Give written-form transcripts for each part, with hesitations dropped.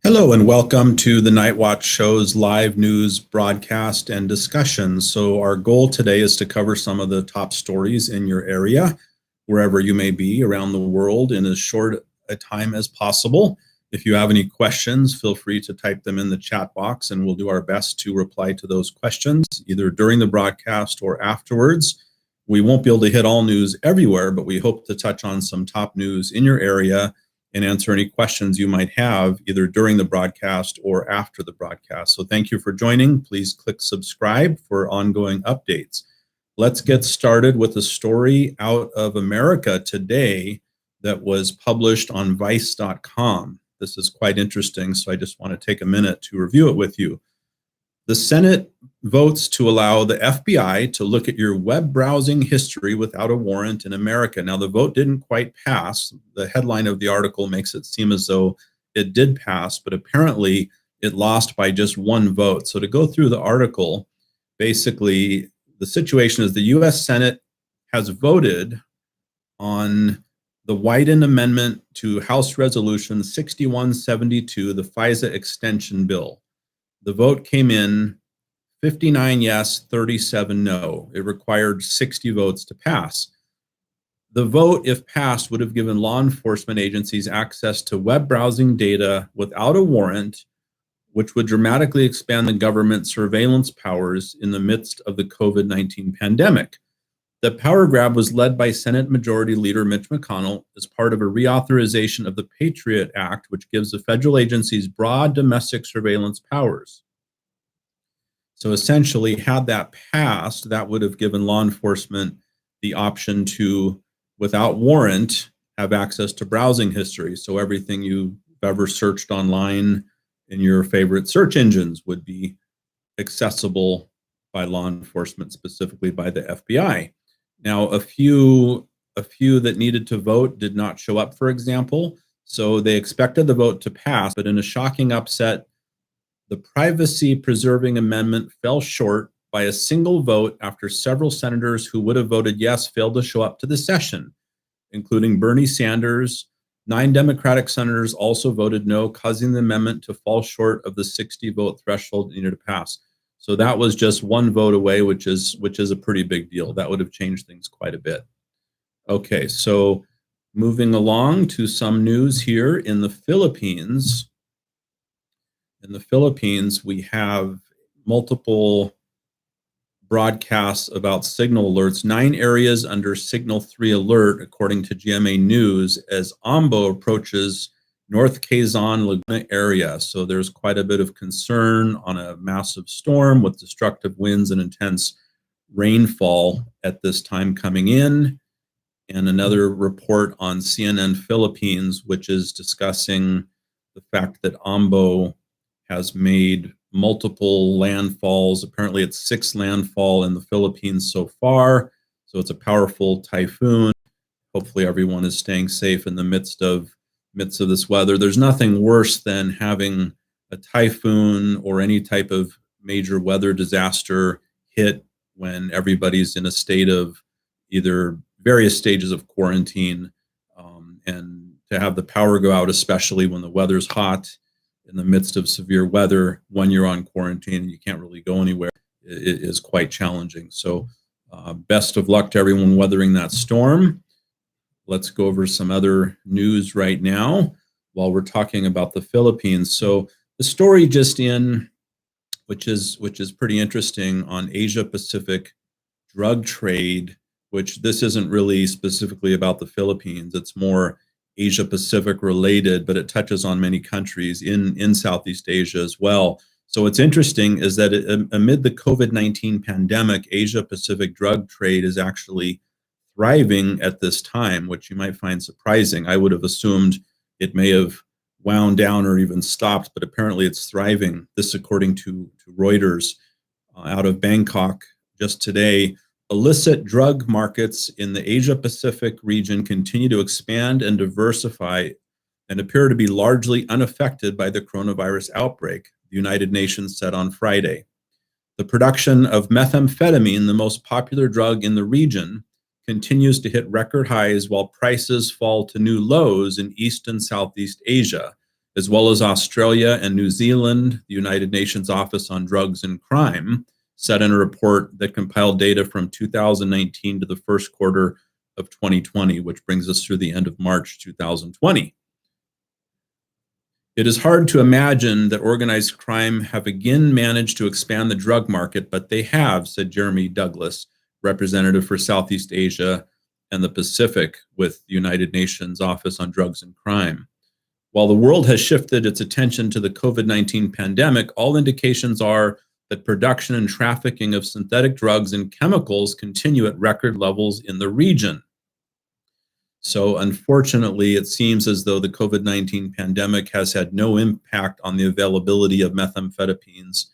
Hello and welcome to the Night Watch Show's live news broadcast and discussion. So our goal today is to cover some of the top stories in your area, wherever you may be around the world, in as short a time as possible. If you have any questions, feel free to type them in the chat box and we'll do our best to reply to those questions either during the broadcast or afterwards. We won't be able to hit all news everywhere, but we hope to touch on some top news in your area and answer any questions you might have either during the broadcast or after the broadcast. So thank you for joining. Please click subscribe for ongoing updates. Let's get started with a story out of America today that was published on vice.com. This is quite interesting, so I just want to take a minute to review it with you. The Senate votes to allow the FBI to look at your web browsing history without a warrant in America. Now, the vote didn't quite pass. The headline of the article makes it seem as though it did pass, but apparently it lost by just one vote. So to go through the article, basically the situation is the US Senate has voted on the Wyden Amendment to House Resolution 6172, the FISA extension bill. The vote came in 59 yes, 37 no. It required 60 votes to pass. The vote, if passed, would have given law enforcement agencies access to web browsing data without a warrant, which would dramatically expand the government's surveillance powers in the midst of the COVID-19 pandemic. The power grab was led by Senate Majority Leader Mitch McConnell as part of a reauthorization of the Patriot Act, which gives the federal agencies broad domestic surveillance powers. So essentially, had that passed, that would have given law enforcement the option to, without warrant, have access to browsing history. So everything you've ever searched online in your favorite search engines would be accessible by law enforcement, specifically by the FBI. Now, a few that needed to vote did not show up, for example. So they expected the vote to pass, but in a shocking upset, the privacy-preserving amendment fell short by a single vote after several senators who would have voted yes failed to show up to the session, including Bernie Sanders. 9 Democratic senators also voted no, causing the amendment to fall short of the 60-vote threshold needed to pass. So that was just one vote away, which is a pretty big deal. That would have changed things quite a bit. Okay, so moving along to some news here in the Philippines. In the Philippines, we have multiple broadcasts about signal alerts, 9 areas under Signal 3 alert, according to GMA News, as Ambo approaches North Quezon Laguna area. So there's quite a bit of concern on a massive storm with destructive winds and intense rainfall at this time coming in. And another report on CNN Philippines, which is discussing the fact that Ambo has made multiple landfalls. Apparently it's 6 landfall in the Philippines so far. So it's a powerful typhoon. Hopefully everyone is staying safe in the midst of this weather. There's nothing worse than having a typhoon or any type of major weather disaster hit when everybody's in a state of either various stages of quarantine, and to have the power go out, especially when the weather's hot in the midst of severe weather when you're on quarantine and you can't really go anywhere, it is quite challenging. So best of luck to everyone weathering that storm. Let's go over some other news right now while we're talking about the Philippines. So the story just in, which is pretty interesting, on Asia Pacific drug trade, which this isn't really specifically about the Philippines. It's more Asia Pacific related, but it touches on many countries in Southeast Asia as well. So what's interesting is that amid the COVID-19 pandemic, Asia Pacific drug trade is actually thriving at this time, which you might find surprising. I would have assumed it may have wound down or even stopped, but apparently it's thriving. This according to Reuters out of Bangkok just today. Illicit drug markets in the Asia Pacific region continue to expand and diversify and appear to be largely unaffected by the coronavirus outbreak, the United Nations said on Friday. The production of methamphetamine, the most popular drug in the region, continues to hit record highs while prices fall to new lows in East and Southeast Asia, as well as Australia and New Zealand. The United Nations Office on Drugs and Crime said in a report that compiled data from 2019 to the first quarter of 2020, which brings us through the end of March 2020. It is hard to imagine that organized crime have again managed to expand the drug market, but they have, said Jeremy Douglas, representative for Southeast Asia and the Pacific with the United Nations Office on Drugs and Crime. While the world has shifted its attention to the COVID-19 pandemic, all indications are that production and trafficking of synthetic drugs and chemicals continue at record levels in the region. So unfortunately, it seems as though the COVID-19 pandemic has had no impact on the availability of methamphetamines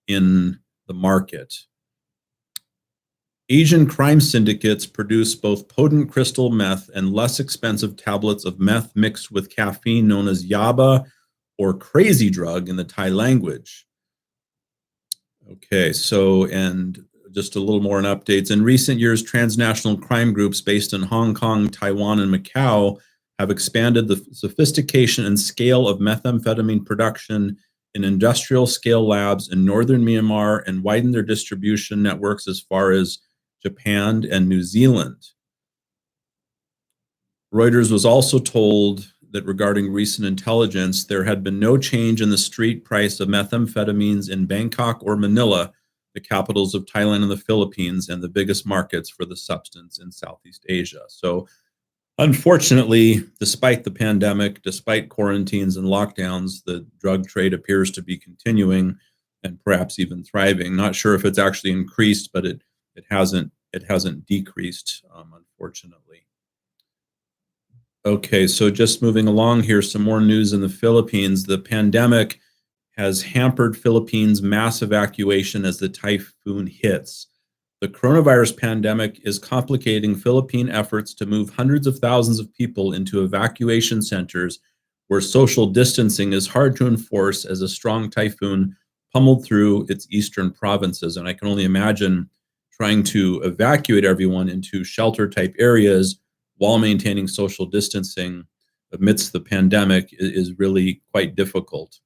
in the market. Asian crime syndicates produce both potent crystal meth and less expensive tablets of meth mixed with caffeine known as yaba or crazy drug in the Thai language. Okay, so, and just a little more on updates. In recent years, transnational crime groups based in Hong Kong, Taiwan, and Macau have expanded the sophistication and scale of methamphetamine production in industrial scale labs in northern Myanmar and widened their distribution networks as far as Japan and New Zealand. Reuters was also told that regarding recent intelligence, there had been no change in the street price of methamphetamines in Bangkok or Manila, the capitals of Thailand and the Philippines, and the biggest markets for the substance in Southeast Asia. So unfortunately, despite the pandemic, despite quarantines and lockdowns, the drug trade appears to be continuing and perhaps even thriving. Not sure if it's actually increased, but it hasn't decreased, unfortunately. Okay, so just moving along here, some more news in the Philippines. The pandemic has hampered Philippines' mass evacuation as the typhoon hits. The coronavirus pandemic is complicating Philippine efforts to move hundreds of thousands of people into evacuation centers where social distancing is hard to enforce as a strong typhoon pummeled through its eastern provinces. And I can only imagine trying to evacuate everyone into shelter-type areas while maintaining social distancing amidst the pandemic is really quite difficult.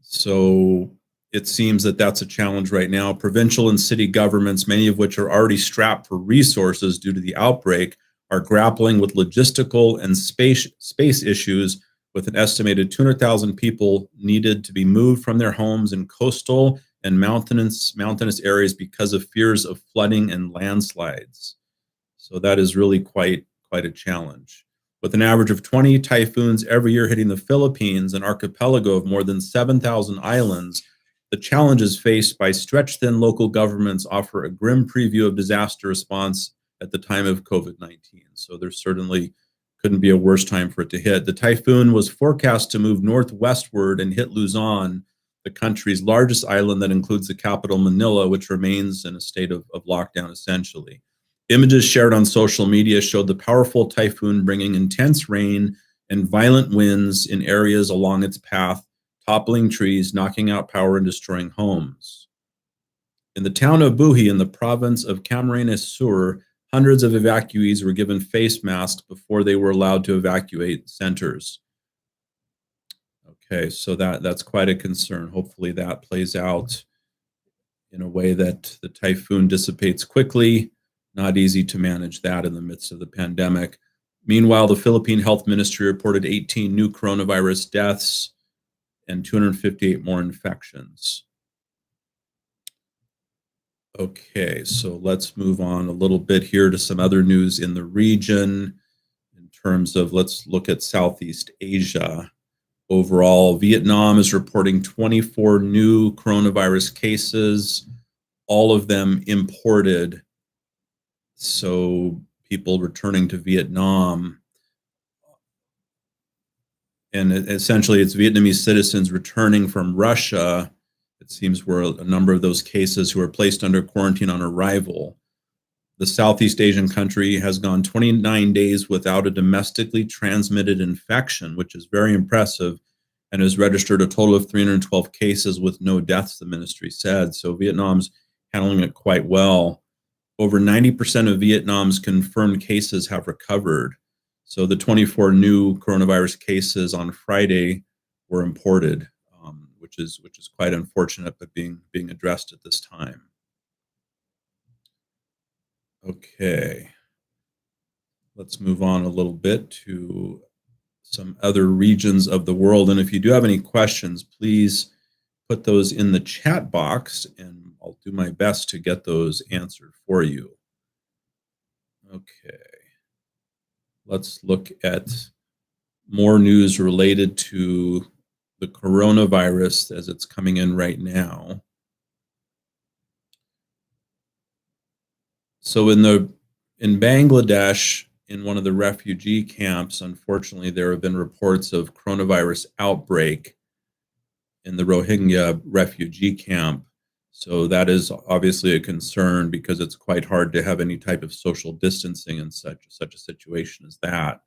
So it seems that that's a challenge right now. Provincial and city governments, many of which are already strapped for resources due to the outbreak, are grappling with logistical and space issues, with an estimated 200,000 people needed to be moved from their homes in coastal and mountainous areas because of fears of flooding and landslides. So that is really quite a challenge. With an average of 20 typhoons every year hitting the Philippines, an archipelago of more than 7,000 islands, the challenges faced by stretched-thin local governments offer a grim preview of disaster response at the time of COVID-19. So there certainly couldn't be a worse time for it to hit. The typhoon was forecast to move northwestward and hit Luzon, the country's largest island that includes the capital Manila, which remains in a state of lockdown essentially. Images shared on social media showed the powerful typhoon bringing intense rain and violent winds in areas along its path, toppling trees, knocking out power, and destroying homes. In the town of Buhi in the province of Camarines Sur, hundreds of evacuees were given face masks before they were allowed to evacuate centers. Okay, so that's quite a concern. Hopefully that plays out in a way that the typhoon dissipates quickly. Not easy to manage that in the midst of the pandemic. Meanwhile, the Philippine Health Ministry reported 18 new coronavirus deaths and 258 more infections. Okay, so let's move on a little bit here to some other news in the region in terms of, let's look at Southeast Asia. Overall, Vietnam is reporting 24 new coronavirus cases, all of them imported. So people returning to Vietnam, and essentially it's Vietnamese citizens returning from Russia. It seems were a number of those cases who were placed under quarantine on arrival. The Southeast Asian country has gone 29 days without a domestically transmitted infection, which is very impressive, and has registered a total of 312 cases with no deaths, the ministry said. So Vietnam's handling it quite well. Over 90% of Vietnam's confirmed cases have recovered. So the 24 new coronavirus cases on Friday were imported, which is quite unfortunate, but being addressed at this time. Okay, let's move on a little bit to some other regions of the world. And if you do have any questions, please put those in the chat box, and I'll do my best to get those answered for you. Okay, let's look at more news related to the coronavirus as it's coming in right now. So in Bangladesh, in one of the refugee camps, unfortunately, there have been reports of coronavirus outbreak in the Rohingya refugee camp. So that is obviously a concern because it's quite hard to have any type of social distancing in such a situation as that.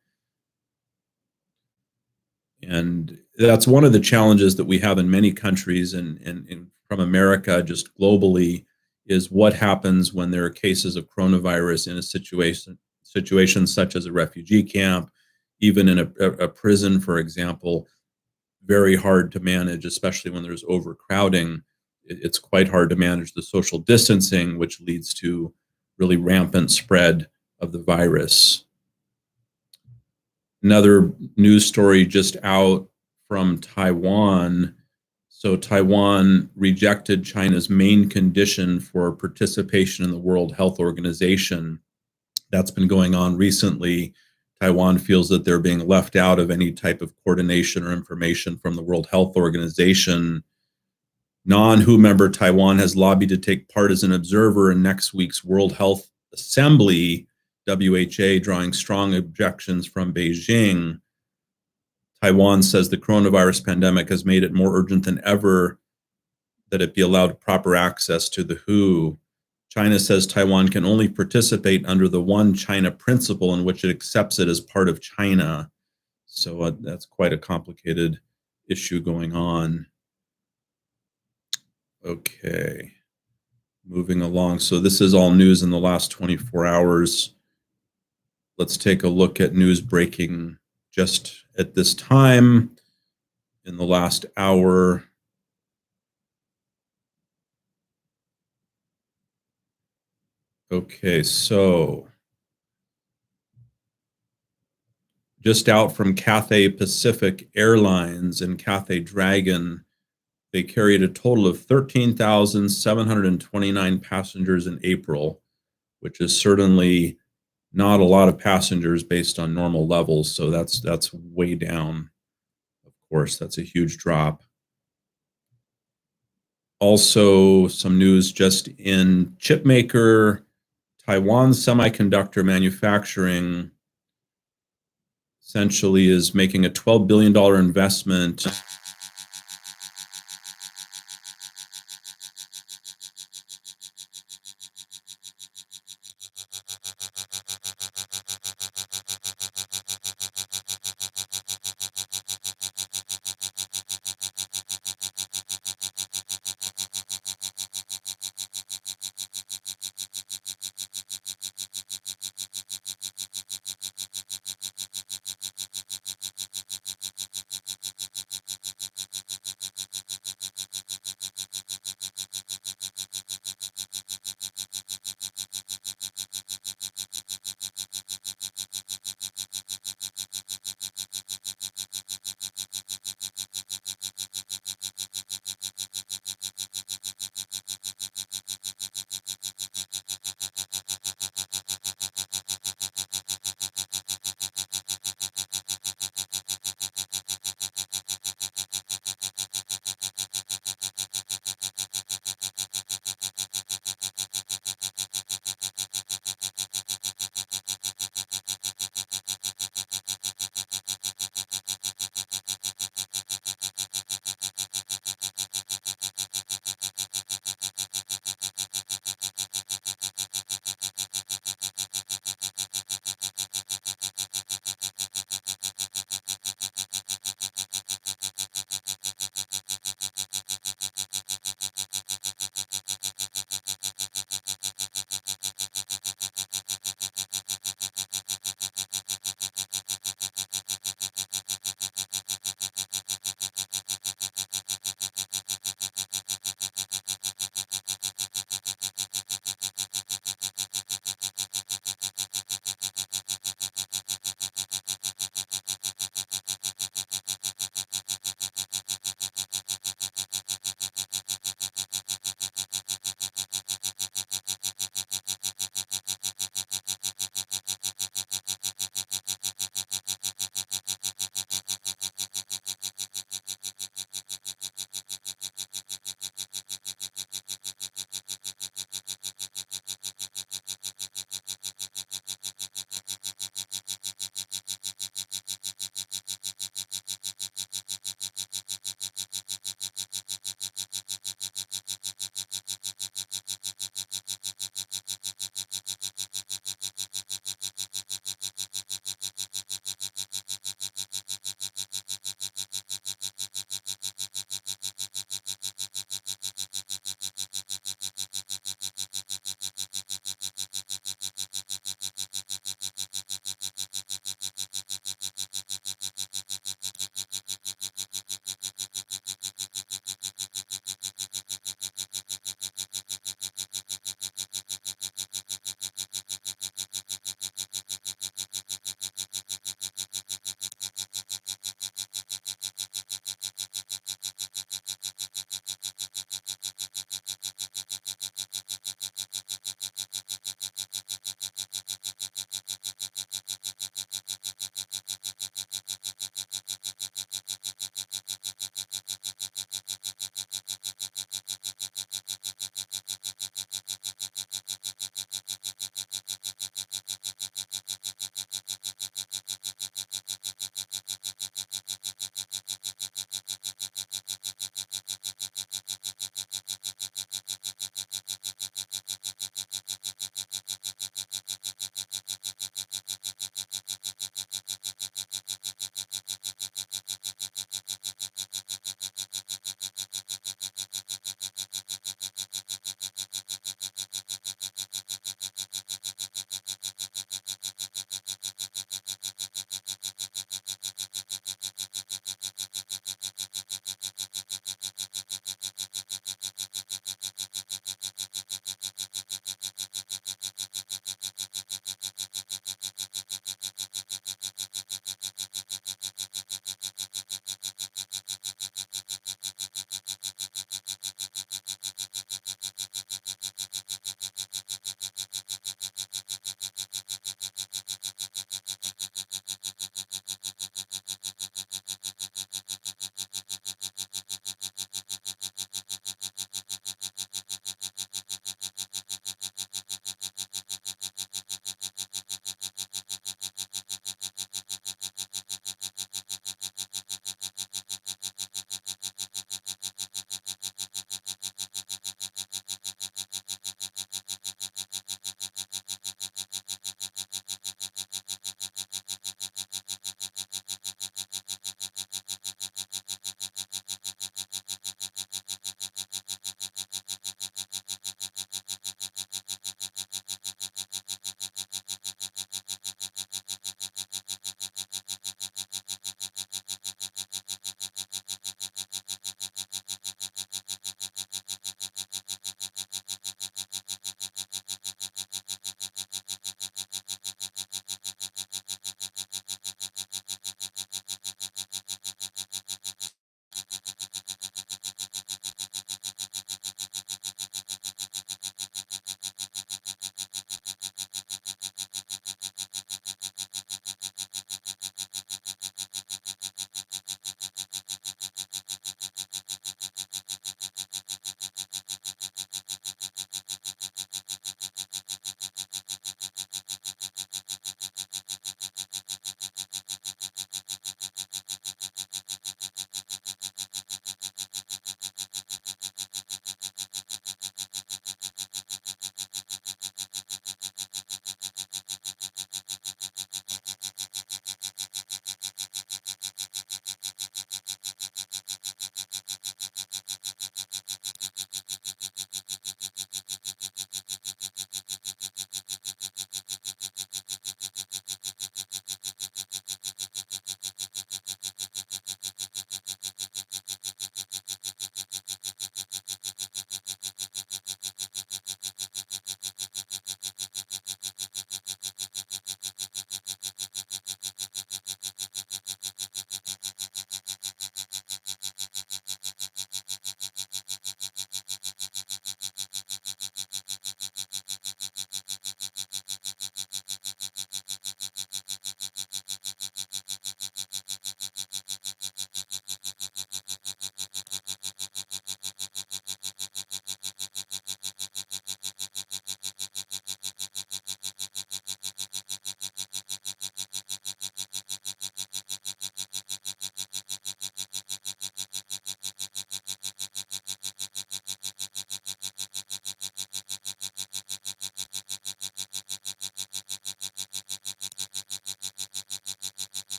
And that's one of the challenges that we have in many countries and from America, just globally, is what happens when there are cases of coronavirus in a situation such as a refugee camp, even in a prison, for example. Very hard to manage, especially when there's overcrowding. It's quite hard to manage the social distancing, which leads to really rampant spread of the virus. Another news story just out from Taiwan. So Taiwan rejected China's main condition for participation in the World Health Organization. That's been going on recently. Taiwan feels that they're being left out of any type of coordination or information from the World Health Organization. Non-WHO member Taiwan has lobbied to take part as an observer in next week's World Health Assembly, WHA, drawing strong objections from Beijing. Taiwan says the coronavirus pandemic has made it more urgent than ever that it be allowed proper access to the WHO. China says Taiwan can only participate under the One China principle, in which it accepts it as part of China. So that's quite a complicated issue going on. Okay, moving along. So this is all news in the last 24 hours. Let's take a look at news breaking just at this time in the last hour. Okay, so just out from Cathay Pacific Airlines and Cathay Dragon, they carried a total of 13,729 passengers in April, which is certainly not a lot of passengers based on normal levels. So that's way down. Of course, that's a huge drop. Also, some news just in chipmaker, Taiwan Semiconductor Manufacturing essentially is making a $12 billion investment